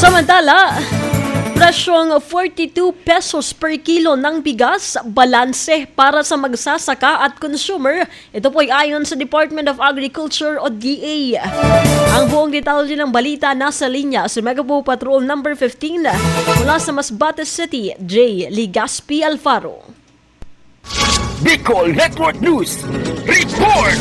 Samantala, presyong 42 pesos per kilo ng bigas, balanse para sa magsasaka at consumer. Ito po ay ayon sa Department of Agriculture o DA. Ang buong detalye ng balita nasa linya sa Megapo Patrol number 15 mula sa Masbate City, J. Ligaspi Alfaro. Bicol Network News Report!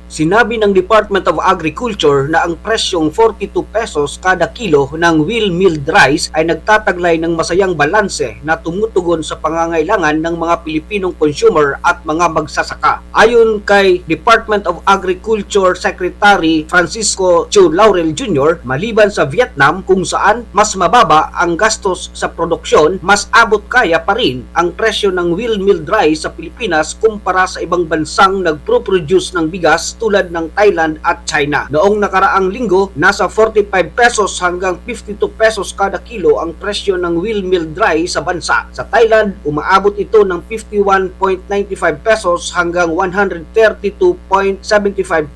Sinabi ng Department of Agriculture na ang presyong 42 pesos kada kilo ng wheal milled rice ay nagtataglay ng masayang balanse na tumutugon sa pangangailangan ng mga Pilipinong consumer at mga magsasaka. Ayon kay Department of Agriculture Secretary Francisco Chu Laurel Jr., maliban sa Vietnam kung saan mas mababa ang gastos sa produksyon, mas abot kaya pa rin ang presyo ng wheal milled rice sa Pilipinas kumpara sa ibang bansang nagpro-produce ng bigas tulad ng Thailand at China. Noong nakaraang linggo, nasa 45 pesos hanggang 52 pesos kada kilo ang presyo ng wheal milled rice sa bansa. Sa Thailand, umaabot ito ng 51.95 pesos hanggang 132.75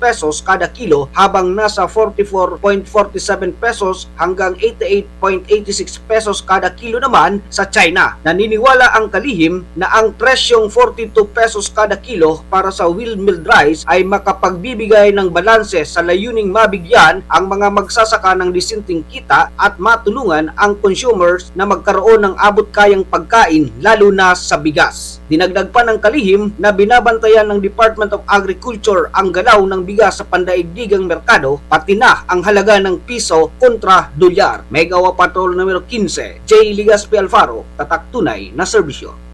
pesos kada kilo, habang nasa 44.47 pesos hanggang 88.86 pesos kada kilo naman sa China. Naniniwala ang kalihim na ang presyong 42 pesos kada kilo para sa wheal milled rice ay makapagbibigay ng balanse sa layuning mabigyan ang mga magsasaka ng disenteng kita at matulungan ang consumers na magkaroon ng abot kayang pagkain, lalo na sa bigas. Dinagdag pa ng kalihim na binabantayan ng Department of Agriculture ang galaw ng bigas sa pandaigdigang merkado, pati na ang halaga ng piso kontra dolyar. Megawa Patrol numero 15, J. Ligaspi Alfaro, tatak tunay na serbisyo.